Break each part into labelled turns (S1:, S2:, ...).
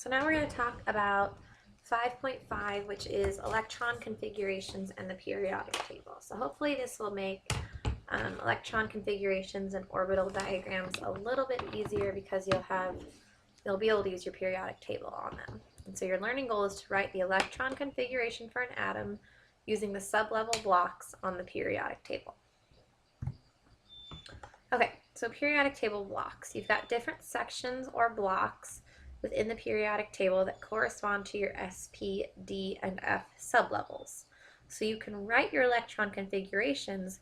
S1: So now we're going to talk about 5.5, which is electron configurations and the periodic table. So hopefully this will make electron configurations and orbital diagrams a little bit easier because you'll be able to use your periodic table on them. And so your learning goal is to write the electron configuration for an atom using the sublevel blocks on the periodic table. Okay, so periodic table blocks. You've got different sections or blocks within the periodic table that correspond to your SP, D, and F sublevels. So you can write your electron configurations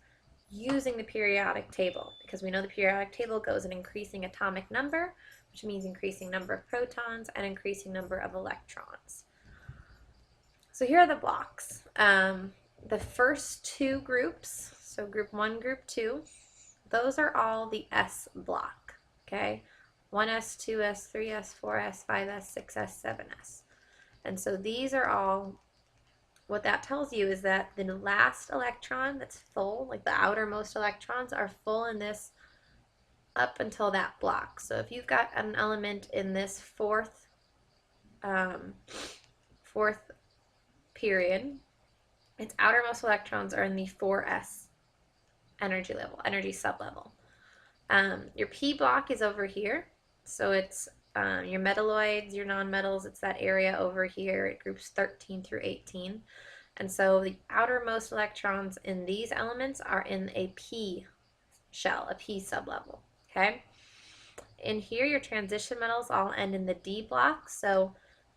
S1: using the periodic table because we know the periodic table goes in increasing atomic number, which means increasing number of protons and increasing number of electrons. So here are the blocks. The first two groups, so group 1, group 2, those are all the S block, okay? 1s, 2s, 3s, 4s, 5s, 6s, 7s. And so these are all, what that tells you is that the last electron that's full, like the outermost electrons, are full in this up until that block. So if you've got an element in this fourth period, its outermost electrons are in the 4s energy level, energy sublevel. Your P block is over here. So it's your metalloids, your nonmetals, it's that area over here. It groups 13 through 18. And so the outermost electrons in these elements are in a P shell, a P sublevel, okay? In here, your transition metals all end in the D block. So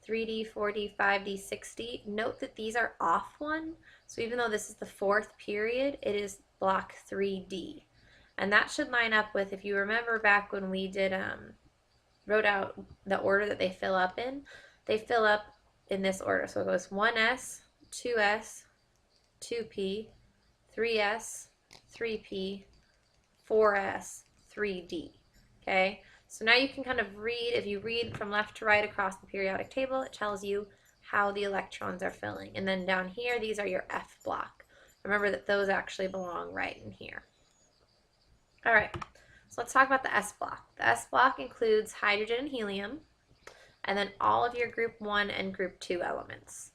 S1: 3D, 4D, 5D, 6D. Note that these are off one. So even though this is the fourth period, it is block 3D. And that should line up with, if you remember back when we did wrote out the order that they fill up in, they fill up in this order. So it goes 1s, 2s, 2p, 3s, 3p, 4s, 3d. Okay? So now you can kind of read, if you read from left to right across the periodic table, it tells you how the electrons are filling. And then down here, these are your F block. Remember that those actually belong right in here. All right. So let's talk about the S block. The S block includes hydrogen and helium, and then all of your group 1 and group 2 elements.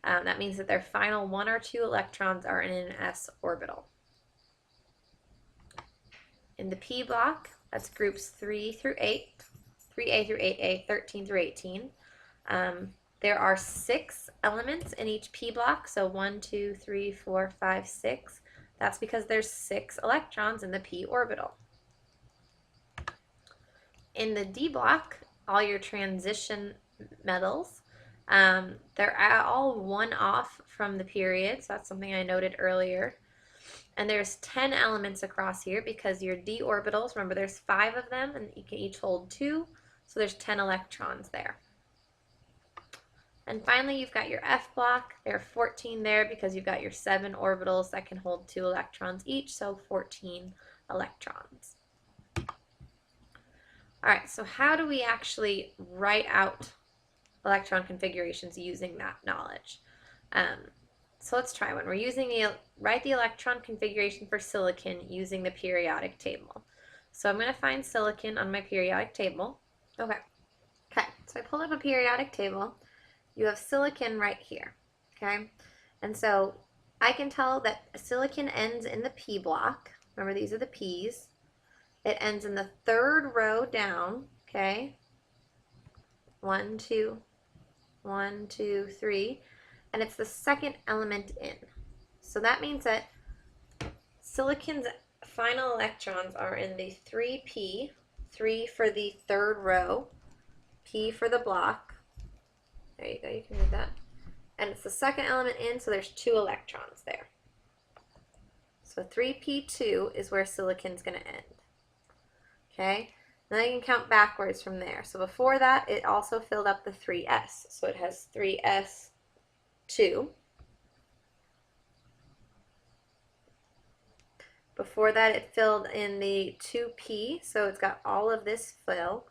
S1: That means that their final 1 or 2 electrons are in an S orbital. In the P block, that's groups 3 through 8, 3A through 8A, 13 through 18. There are 6 elements in each P block, so 1, 2, 3, 4, 5, 6. That's because there's 6 electrons in the P orbital. In the D block, all your transition metals, they're all one off from the period, so that's something I noted earlier. And there's 10 elements across here because your D orbitals, remember there's 5 of them and you can each hold 2, so there's 10 electrons there. And finally, you've got your F block. There are 14 there because you've got your 7 orbitals that can hold 2 electrons each, so 14 electrons. All right, so how do we actually write out electron configurations using that knowledge? So let's try one. We're write the electron configuration for silicon using the periodic table. So I'm going to find silicon on my periodic table. Okay, so I pulled up a periodic table. You have silicon right here, okay? And so I can tell that silicon ends in the P block. Remember, these are the P's. It ends in the 3rd row down, okay? 1, 2, 1, 2, 3. And it's the 2nd element in. So that means that silicon's final electrons are in the 3p, 3 for the 3rd row, p for the block. There you go, you can read that. And it's the 2nd element in, so there's 2 electrons there. So 3p2 is where silicon's going to end. Okay, then I can count backwards from there. So before that, it also filled up the 3s. So it has 3s2. Before that, it filled in the 2p, so it's got all of this fill,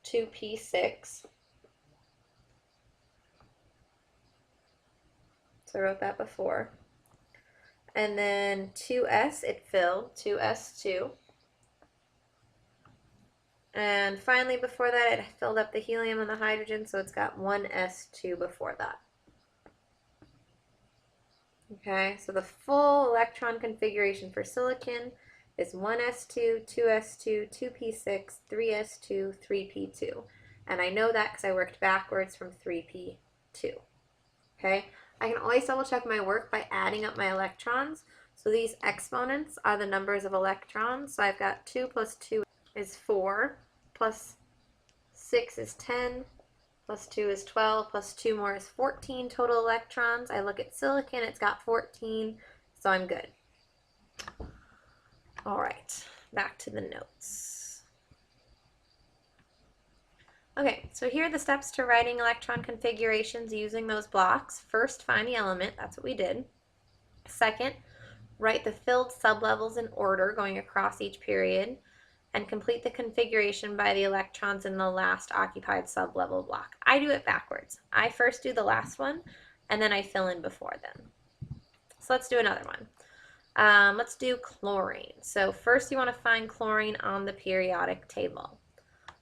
S1: 2p6. So I wrote that before. And then 2s, it filled, 2s2. And finally, before that, it filled up the helium and the hydrogen, so it's got 1s2 before that. Okay, so the full electron configuration for silicon is 1s2, 2s2, 2p6, 3s2, 3p2. And I know that because I worked backwards from 3p2. Okay, I can always double check my work by adding up my electrons. So these exponents are the numbers of electrons. So I've got 2 plus 2 is 4, plus 6 is 10, plus 2 is 12, plus 2 more is 14 total electrons. I look at silicon, it's got 14, so I'm good. All right, back to the notes. Okay, so here are the steps to writing electron configurations using those blocks. First, find the element, that's what we did. Second, write the filled sublevels in order going across each period, and complete the configuration by the electrons in the last occupied sublevel block. I do it backwards. I first do the last one, and then I fill in before them. So let's do another one. Let's do chlorine. So first you want to find chlorine on the periodic table.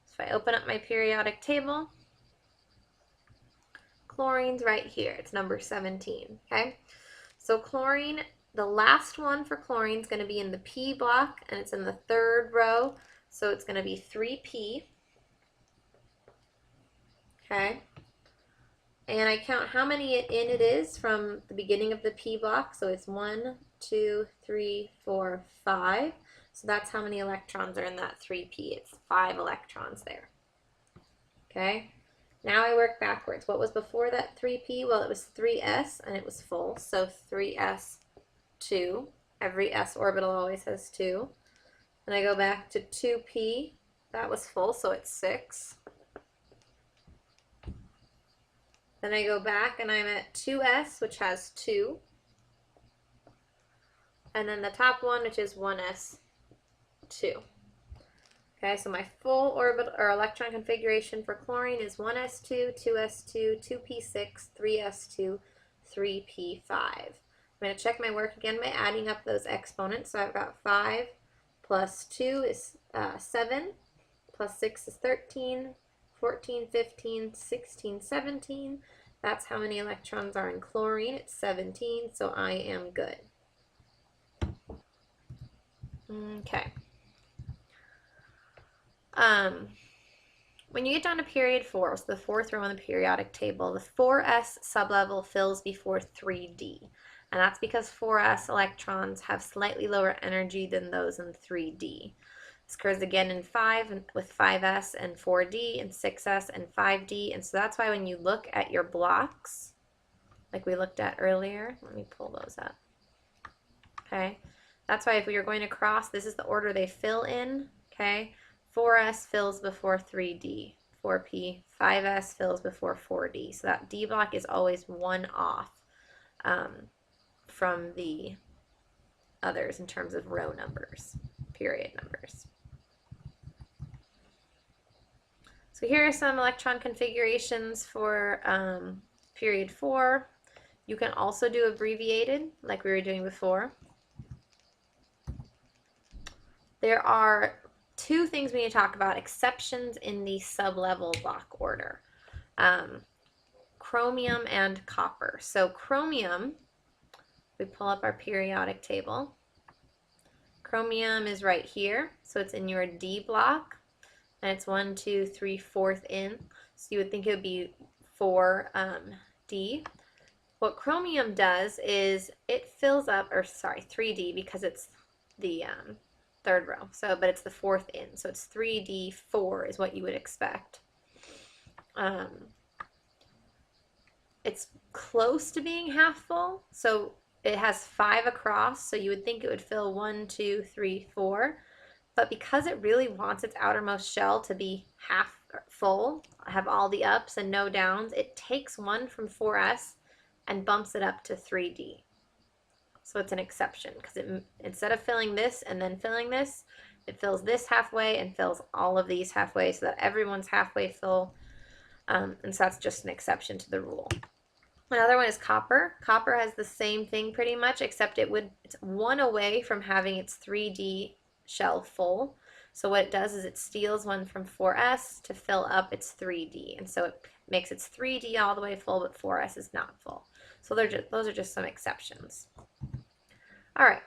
S1: So if I open up my periodic table, chlorine's right here. It's number 17, okay? So chlorine, the last one for chlorine is going to be in the P block, and it's in the third row, so it's going to be 3P. Okay. And I count how many it is from the beginning of the P block, so it's 1, 2, 3, 4, 5. So that's how many electrons are in that 3P. It's 5 electrons there. Okay. Now I work backwards. What was before that 3P? Well, it was 3s, and it was full, so 3s2. Every s orbital always has 2. And I go back to 2p. That was full, so it's 6. Then I go back, and I'm at 2s, which has 2. And then the top one, which is 1s2. Okay, so my full orbital or electron configuration for chlorine is 1s2, 2s2, 2p6, 3s2, 3p5. I'm going to check my work again by adding up those exponents. So I've got 5 plus 2 is 7, plus 6 is 13, 14, 15, 16, 17. That's how many electrons are in chlorine. It's 17, so I am good. Okay. When you get down to period 4, so the fourth row on the periodic table, the 4s sublevel fills before 3d. And that's because 4s electrons have slightly lower energy than those in 3d. This occurs again in 5 with 5s and 4d, and 6s and 5d. And so that's why when you look at your blocks, like we looked at earlier, let me pull those up. Okay, that's why if we are going to cross, this is the order they fill in. Okay, 4s fills before 3d, 4p, 5s fills before 4d. So that d block is always one off from the others in terms of row numbers, period numbers. So here are some electron configurations for period 4. You can also do abbreviated like we were doing before. There are two things we need to talk about, exceptions in the sublevel block order. Chromium and copper. So chromium, we pull up our periodic table. Chromium is right here, so it's in your D block, and it's 1, 2, 3, 4th in. So you would think it would be 4D. What chromium does is it fills up, or sorry, 3D because it's the third row. So, but it's the 4th in. So it's 3D4 is what you would expect. It's close to being half full. So it has 5 across. So you would think it would fill 1, 2, 3, 4. But because it really wants its outermost shell to be half full, have all the ups and no downs, it takes 1 from 4s and bumps it up to 3D. So it's an exception because it, instead of filling this and then filling this, it fills this halfway and fills all of these halfway so that everyone's halfway full. And so that's just an exception to the rule. Another one is copper. Copper has the same thing pretty much, except it's 1 away from having its 3D shell full. So what it does is it steals one from 4s to fill up its 3d. And so it makes its 3d all the way full, but 4s is not full. So those are just some exceptions. All right.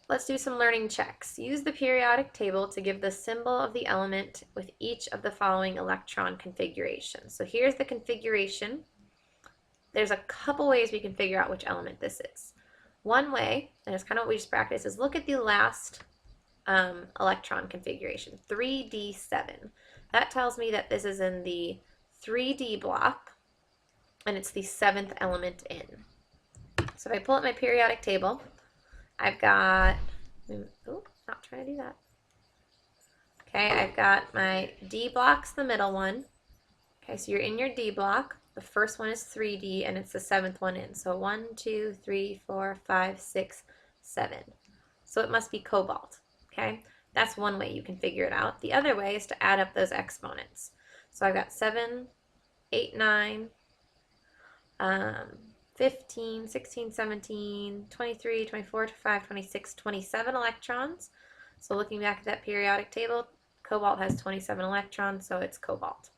S1: Let's do some learning checks. Use the periodic table to give the symbol of the element with each of the following electron configurations. So here's the configuration. There's a couple ways we can figure out which element this is. One way, and it's kind of what we just practiced, is look at the last electron configuration, 3d7. That tells me that this is in the 3d block, and it's the 7th element in. So if I pull up my periodic table, I've got, oh, not trying to do that. Okay, I've got my D block's the middle one. Okay, so you're in your D block. The first one is 3D, and it's the 7th one in. So 1, 2, 3, 4, 5, 6, 7. So it must be cobalt. Okay, that's one way you can figure it out. The other way is to add up those exponents. So I've got 7, 8, 9, 15, 16, 17, 23, 24, 25, 26, 27 electrons. So looking back at that periodic table, cobalt has 27 electrons, so it's cobalt.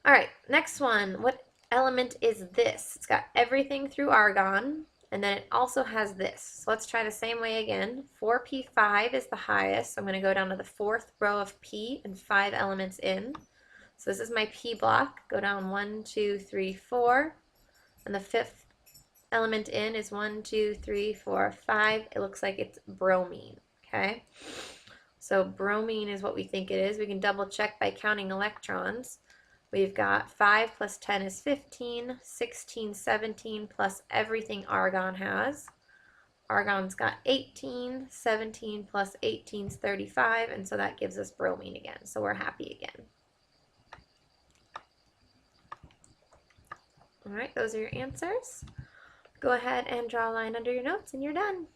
S1: All right, next one. What element is this? It's got everything through argon, and then it also has this. So let's try the same way again. 4p5 is the highest, so I'm going to go down to the 4th row of p and 5 elements in. So this is my P block. Go down 1, 2, 3, 4. And the 5th element in is 1, 2, 3, 4, 5. It looks like it's bromine. Okay? So bromine is what we think it is. We can double check by counting electrons. We've got 5 plus 10 is 15, 16, 17 plus everything argon has. Argon's got 18, 17 plus 18 is 35, and so that gives us bromine again. So we're happy again. All right, those are your answers. Go ahead and draw a line under your notes and you're done.